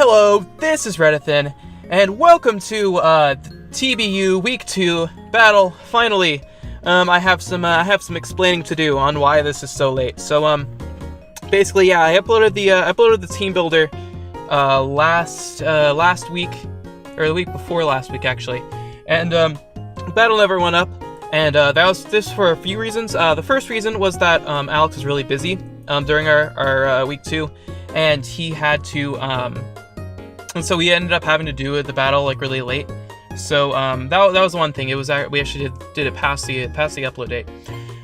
Hello, this is Reddithan, and welcome to TBU Week 2 battle. Finally, I have some explaining to do on why this is so late. So basically, yeah, I uploaded the team builder last week, or the week before last week actually, and battle never went up, and that was this for a few reasons. The first reason was that Alex was really busy during our week 2, and he had to and so we ended up having to do the battle like really late. So that was one thing. It was we actually did it past the upload date,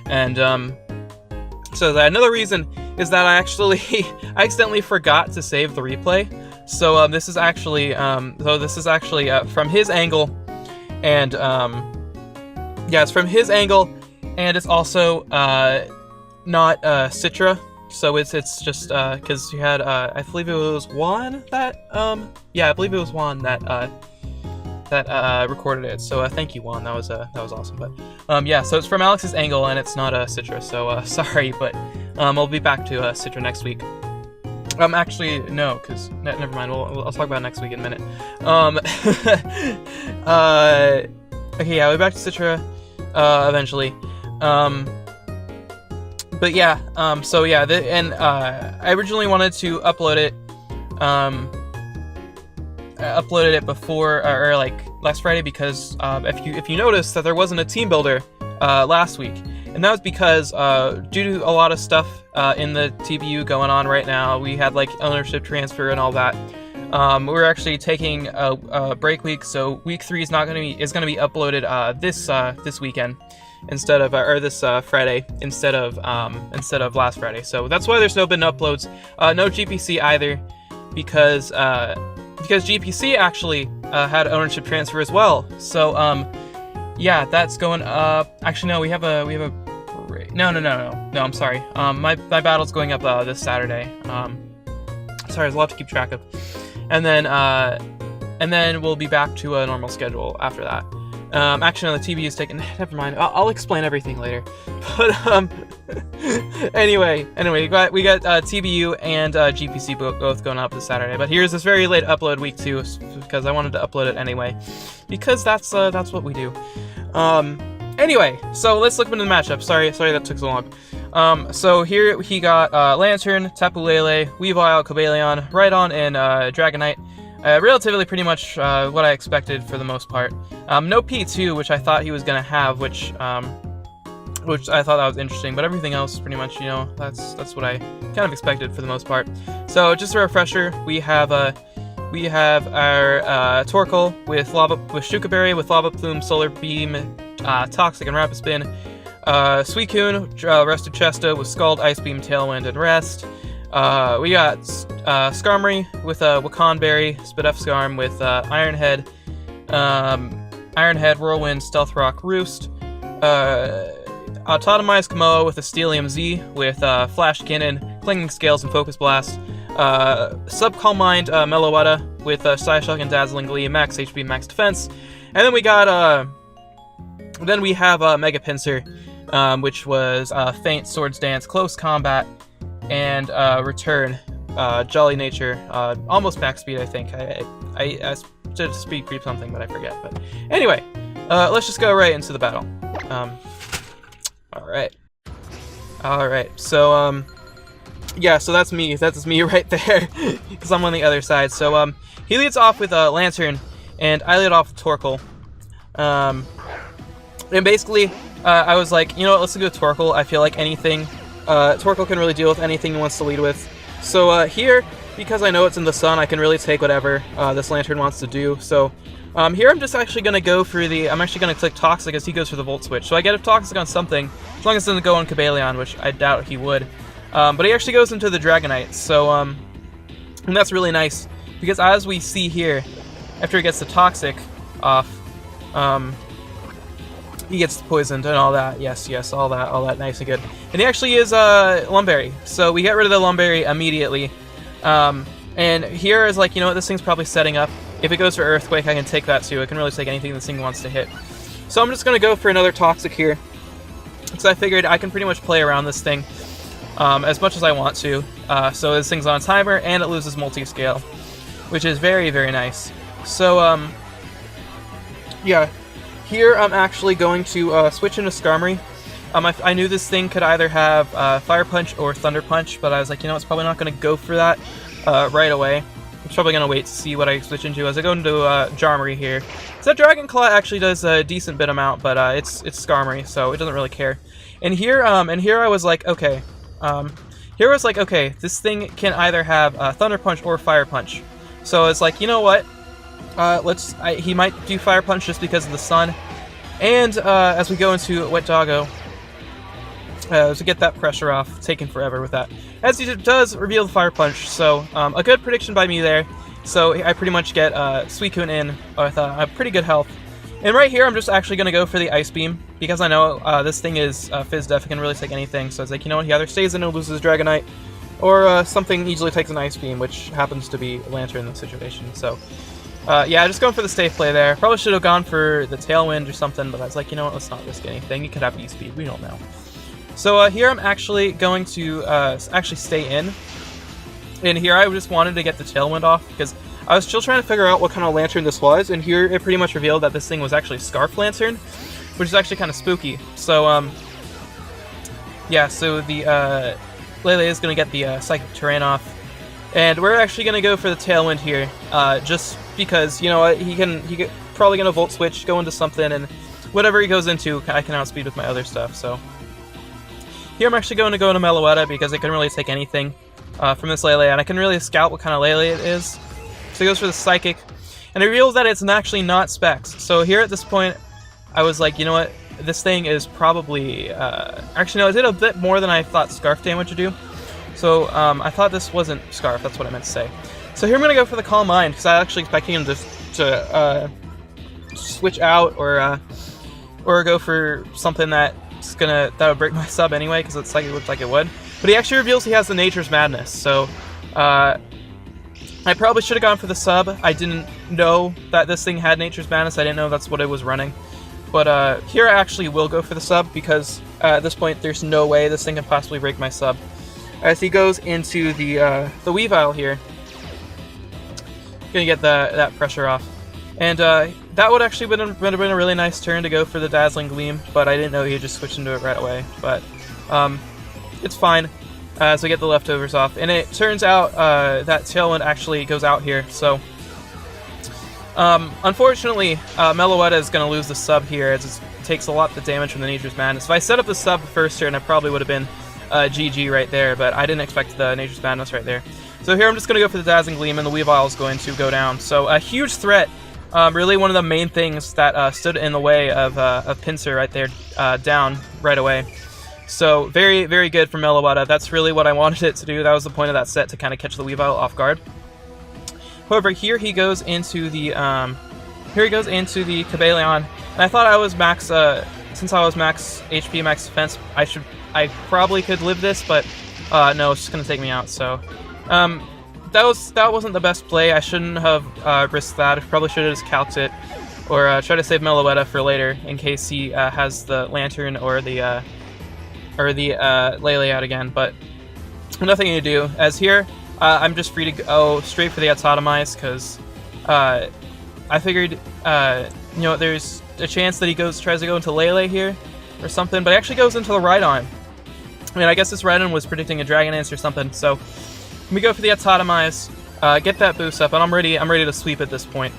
and so another reason is that I accidentally forgot to save the replay. So this is actually from his angle, and yeah, it's from his angle, and it's also not Citra. So it's just because you had I believe it was Juan that yeah, I believe it was Juan that recorded it. So thank you, Juan. That was awesome. But yeah, so it's from Alex's angle and it's not Citra. So sorry, but I'll be back to Citra next week. Actually no, because never mind. I'll talk about it next week in a minute. Okay, yeah, we'll be back to Citra eventually. But yeah, so yeah, I originally wanted to upload it, I uploaded it before, or like last Friday, because if you notice that there wasn't a team builder last week, and that was because due to a lot of stuff in the TBU going on right now, we had like ownership transfer and all that. We're actually taking a break week, so week 3 is gonna be uploaded this weekend instead of or this Friday instead of last Friday. So that's why there's been uploads. No GPC either, because GPC actually had ownership transfer as well. So yeah, that's going up. Actually, no, we have a no. I'm sorry. My battle's going up this Saturday. Sorry, there's a lot to keep track of. And then we'll be back to a normal schedule after that. Actually, no, the TBU is taken. Never mind. I'll explain everything later. But anyway, we got TBU and GPC both going up this Saturday. But here's this very late upload week 2 because I wanted to upload it anyway, because that's what we do. Anyway, so let's look into the matchup. Sorry that took so long. So here he got Lantern, Tapu Lele, Weavile, Cobalion, Rhydon, and Dragonite. Relatively pretty much what I expected for the most part. No P2, which I thought he was gonna have, which I thought that was interesting. But everything else, pretty much, you know, that's what I kind of expected for the most part. So just a refresher, we have our Torkoal with Shuka Berry, with Lava Plume, Solar Beam, Toxic, and Rapid Spin. Suicune, Rested Chesta with Scald, Ice Beam, Tailwind, and Rest. We got Skarmory with Wakan Berry, Spidef Skarm with Iron Head, Whirlwind, Stealth Rock, Roost. Autotomized Kommo-o with a Steelium Z with Flash Cannon, Clinging Scales, and Focus Blast. Subcalm Mind, Meloetta with Psyshock and Dazzling Glee, Max HP, Max Defense. And then we got we have Mega Pinsir, which was Feint, Swords Dance, Close Combat, and Return, Jolly Nature, almost max speed, I think. I did speed creep something, but I forget. But anyway, let's just go right into the battle. Alright, so yeah, so that's me right there, because I'm on the other side. So he leads off with Lantern, and I lead off with Torkoal. And basically, I was like, you know what, let's go with Torkoal. I feel like anything, Torkoal can really deal with anything he wants to lead with. So here, because I know it's in the sun, I can really take whatever this Lantern wants to do. So here I'm just actually going to go for I'm actually going to click Toxic as he goes for the Volt Switch. So I get a Toxic on something, as long as it doesn't go on Cobalion, which I doubt he would. But he actually goes into the Dragonite, so and that's really nice, because as we see here, after he gets the Toxic off, he gets poisoned and all that. Yes, all that nice and good. And he actually is Lumberry, so we get rid of the Lumberry immediately. And here is like, you know what, this thing's probably setting up. If it goes for Earthquake, I can take that too. I can really take anything this thing wants to hit. So I'm just going to go for another Toxic here, because I figured I can pretty much play around this thing as much as I want to. So this thing's on a timer, and it loses multi-scale. which is very, very nice. So, yeah, here I'm actually going to switch into Skarmory. I knew this thing could either have Fire Punch or Thunder Punch, but I was like, you know, it's probably not going to go for that right away. I'm probably going to wait to see what I switch into as I go into Jarmory here. So that Dragon Claw actually does a decent bit amount, but it's Skarmory, so it doesn't really care. And here I was like, okay, this thing can either have Thunder Punch or Fire Punch. So it's like, you know what? He might do Fire Punch just because of the sun. And as we go into Wet Doggo, to get that pressure off, taking forever with that. As he does reveal the Fire Punch, so a good prediction by me there. So I pretty much get Suicune in with a pretty good health. And right here, I'm just actually going to go for the Ice Beam, because I know this thing is Fizz Def, it can really take anything. So it's like, you know what, he either stays in and loses Dragonite, or something easily takes an Ice Beam, which happens to be Lantern in this situation. So yeah, just going for the safe play there. Probably should have gone for the Tailwind or something, but I was like, you know what, let's not risk anything. He could have E-Speed, we don't know. So here I'm actually going to actually stay in. And here I just wanted to get the Tailwind off, because I was still trying to figure out what kind of Lantern this was, and here it pretty much revealed that this thing was actually Scarf Lantern, which is actually kind of spooky. So, yeah, so the Lele is going to get the Psychic Terrain off, and we're actually going to go for the Tailwind here, just because, you know what, he probably going to Volt Switch, go into something, and whatever he goes into, I can outspeed with my other stuff, so. Here I'm actually going to go into Meloetta, because it can really take anything from this Lele, and I can really scout what kind of Lele it is. So he goes for the Psychic, and it reveals that it's actually not Specs. So here at this point, I was like, you know what, this thing is probably, actually no, it did a bit more than I thought Scarf damage would do. So I thought this wasn't Scarf, that's what I meant to say. So here I'm going to go for the Calm Mind, because I actually expecting him to switch out, or go for something that would break my sub anyway, because it looked like it would. But he actually reveals he has the Nature's Madness, so I probably should have gone for the sub. I didn't know that this thing had Nature's Madness. I didn't know that's what it was running. But here I actually will go for the sub, because at this point there's no way this thing can possibly break my sub. As he goes into the Weavile here, gonna get that pressure off. And that would actually have been a really nice turn to go for the Dazzling Gleam, but I didn't know he'd just switch into it right away. But it's fine. So we get the leftovers off, and it turns out that Tailwind actually goes out here. So unfortunately, Meloetta is going to lose the sub here, as it takes a lot of the damage from the Nature's Madness. If I set up the sub the first turn, I probably would have been GG right there, but I didn't expect the Nature's Madness right there. So here I'm just going to go for the Dazzling Gleam, and the Weavile is going to go down. So a huge threat, really one of the main things that stood in the way of Pinsir right there, down right away. So very, very good for Meloetta. That's really what I wanted it to do. That was the point of that set, to kind of catch the Weavile off guard. However, here he goes into the Cobalion, and I thought I was max. Since I was max HP, max defense, I probably could live this, but no, it's just gonna take me out. So that wasn't the best play. I shouldn't have risked that. I probably should have just calced it, or try to save Meloetta for later in case he has the Lantern or the Lele out again, but nothing to do, as here I'm just free to go straight for the Autotomize, because I figured you know, there's a chance that he tries to go into Lele here or something, but he actually goes into the Rhydon. I mean, I guess this Rhydon was predicting a Dragon Dance or something, so we go for the Autotomize, get that boost up, and I'm ready to sweep at this point.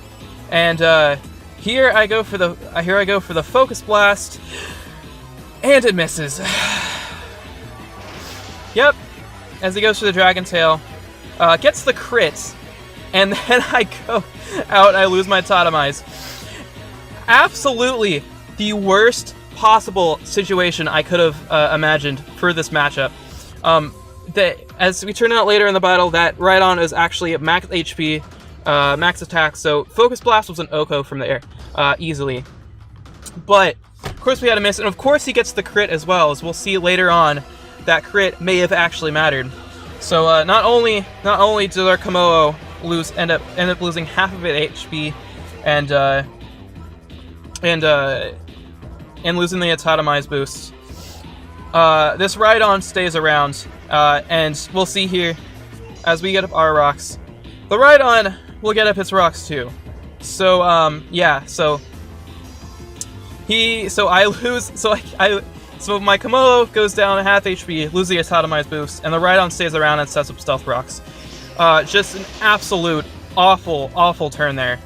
And here I go for the Focus Blast, and it misses. Yep, as he goes for the Dragon Tail, gets the crit, and then I go out and I lose my Autotomize. Absolutely the worst possible situation I could have imagined for this matchup. As we turn out later in the battle, that Rhydon is actually at max HP, max attack, so Focus Blast was an Oko from there, easily. But of course we had a miss, and of course he gets the crit as well, as we'll see later on. That crit may have actually mattered. So not only did our Kommo-o end up losing half of its HP, and losing the Autotomize boost, this Rhydon stays around, and we'll see here as we get up our rocks. The Rhydon will get up its rocks too. So yeah, so I lose. So my Kommo-o goes down half HP, lose the Tynamos boost, and the Rhydon stays around and sets up stealth rocks. Just an absolute awful turn there.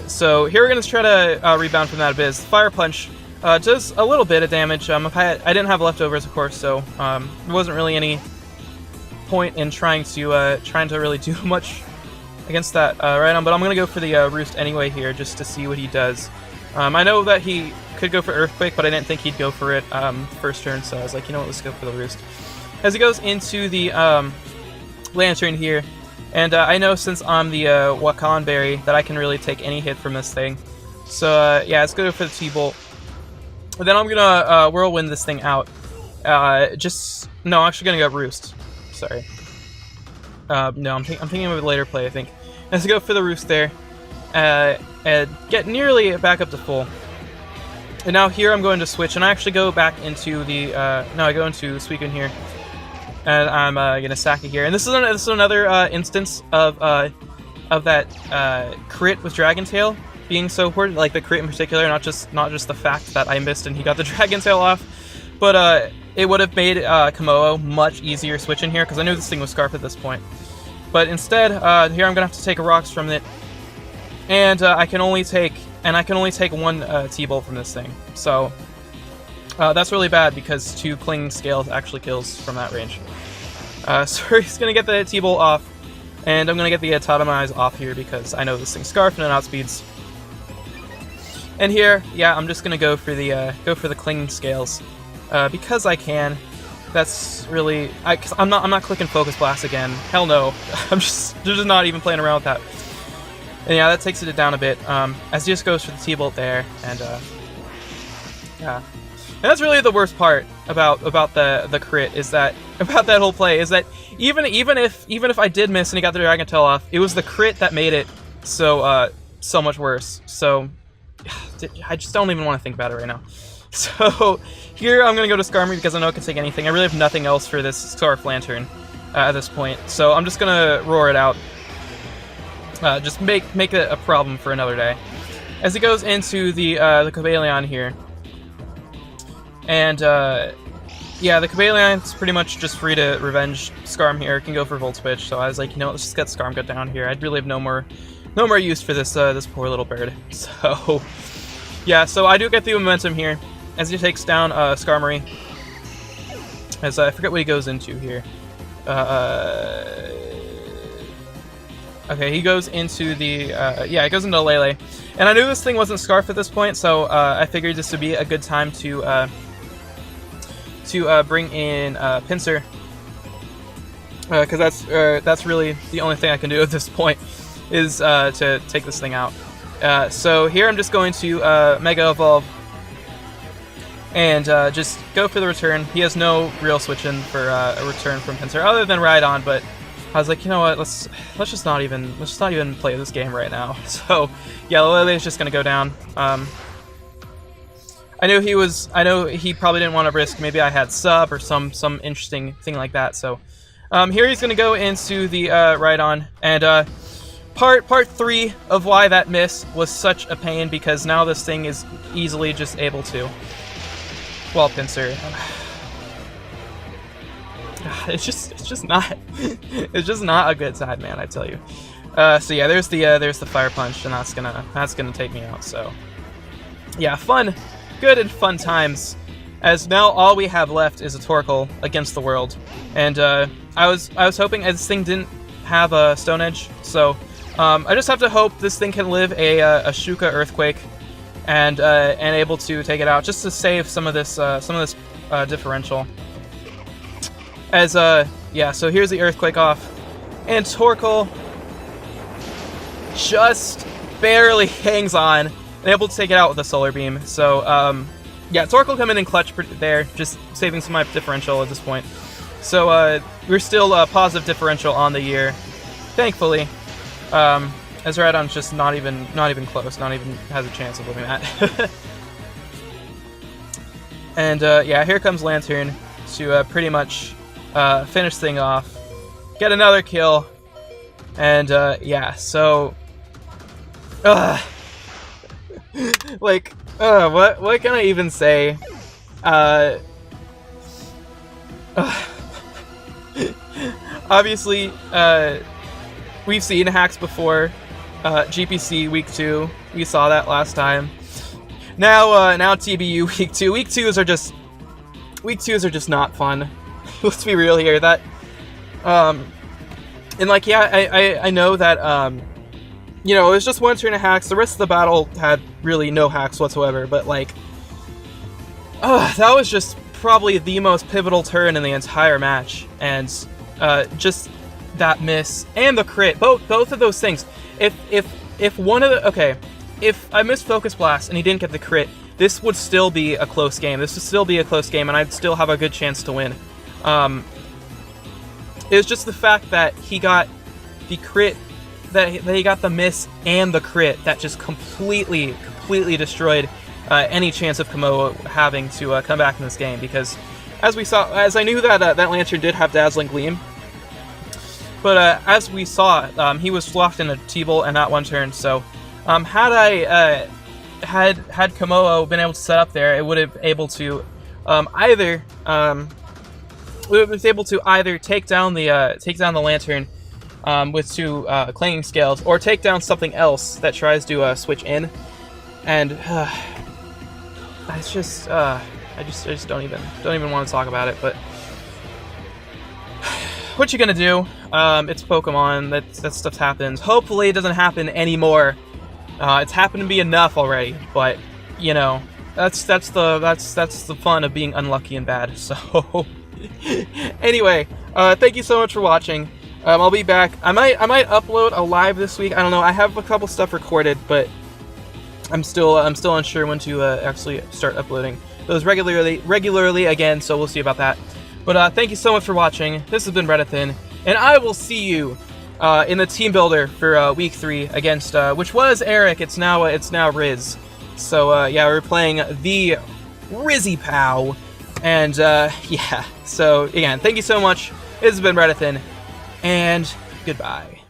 So here we're gonna try to rebound from that Abyss. Fire Punch does a little bit of damage. I didn't have leftovers, of course, so there wasn't really any point in trying to really do much against that Rhydon. But I'm gonna go for the Roost anyway here, just to see what he does. I know that he could go for Earthquake, but I didn't think he'd go for it first turn, so I was like, you know what, let's go for the Roost. As he goes into the Lantern here, and I know since I'm the Wakan Berry that I can really take any hit from this thing. So yeah, let's go for the T-Bolt. Then I'm gonna Whirlwind this thing out. No, I'm actually gonna go Roost. Sorry. No, I'm thinking of a later play, I think. Let's go for the Roost there. And get nearly back up to full. And now here I'm going to switch, and I actually go back into the, no, I go into Suicune here. And I'm gonna sack it here. And this is another instance of that crit with Dragon Tail being so important, like the crit in particular, not just the fact that I missed and he got the Dragon Tail off, but it would have made Kommo-o much easier switching here, because I knew this thing was Scarf at this point. But instead, here I'm gonna have to take rocks from it, and I can only take one T-Bolt from this thing. So that's really bad, because 2 Clinging Scales actually kills from that range. So he's gonna get the T-Bolt off, and I'm gonna get the Tynamos off here because I know this thing's Scarf and it outspeeds. And here, yeah, I'm just gonna go for the Clinging Scales because I can. That's really I'm not clicking Focus Blast again. Hell no. I'm just not even playing around with that. And yeah, that takes it down a bit. As he just goes for the T-Bolt there, and yeah. And that's really the worst part about the crit, is that about that whole play, is that even if I did miss and he got the Dragon Tail off, it was the crit that made it so much worse. So I just don't even want to think about it right now. So here I'm gonna go to Skarmory because I know it can take anything. I really have nothing else for this Scarf Lantern at this point, so I'm just gonna roar it out. Just make it a problem for another day. As he goes into the Cobalion here. And yeah, the Cobalion's pretty much just free to revenge Skarm here. It can go for Volt Switch, so I was like, you know what, let's just get Skarm got down here. I'd really have no more use for this this poor little bird. So yeah, so I do get the momentum here as he takes down Skarmory. As I forget what he goes into here. Okay, he goes into the yeah, he goes into Lele. And I knew this thing wasn't Scarf at this point, so I figured this would be a good time to bring in Pinsir, because that's really the only thing I can do at this point, is to take this thing out. So here I'm just going to Mega Evolve and just go for the return. He has no real switch in for a return from Pinsir other than Rhydon, but I was like, you know what, let's just not even play this game right now. So yeah, Lele is just gonna go down. I know he probably didn't want to risk, maybe I had sub or some interesting thing like that. So here he's gonna go into the Rhydon, and part 3 of why that miss was such a pain, because now this thing is easily just able to, well, Pinsir. It's just not a good side, man, I tell you. So yeah, there's the Fire Punch, and that's gonna take me out. So yeah, good and fun times. As now all we have left is a Torkoal against the world, and I was hoping, as this thing didn't have a Stone Edge, so I just have to hope this thing can live a Shuka Earthquake and able to take it out, just to save some of this differential. As yeah, so here's the Earthquake off, and Torkoal just barely hangs on and able to take it out with a Solar Beam. So yeah, Torkoal come in clutch there, just saving some of my differential at this point. So we're still positive differential on the year, thankfully. As Rhydon's just not even close, not even has a chance of living that. And yeah, here comes Lantern to pretty much finish thing off, get another kill, And yeah, so like what can I even say? Obviously, we've seen hacks before. GPC week 2, we saw that last time. Now TBU week 2. Week 2s are just not fun. Let's be real here. That and like, yeah, I know that you know, it was just one turn of hacks. The rest of the battle had really no hacks whatsoever. But like, that was just probably the most pivotal turn in the entire match, and just that miss and the crit, both of those things. If one of the, okay, if I missed Focus Blast and he didn't get the crit, this would still be a close game. This would still be a close game, and I'd still have a good chance to win. It was just the fact that he got the crit, that he got the miss and the crit that just completely destroyed any chance of Kommo-o having to come back in this game. Because as I knew that that Lantern did have Dazzling Gleam, but as we saw, he was locked in a T-Bolt and not one turn. So had I had Kommo-o been able to set up there, it would have able to either take down the Lantern with 2 Clanging Scales, or take down something else that tries to switch in. And it's just I just don't even want to talk about it. But what you gonna do? It's Pokemon. That stuff happens. Hopefully it doesn't happen anymore. It's happened to me enough already. But you know, that's the fun of being unlucky and bad. So anyway, thank you so much for watching. I'll be back. I might upload a live this week. I don't know. I have a couple stuff recorded, but I'm still unsure when to actually start uploading those regularly again. So we'll see about that. But thank you so much for watching. This has been Reddithin, and I will see you in the team builder for week 3 against which was Eric. It's now Riz. So yeah, we're playing the Rizzy Pow, and yeah. So again, thank you so much. This has been Reddithin, and goodbye.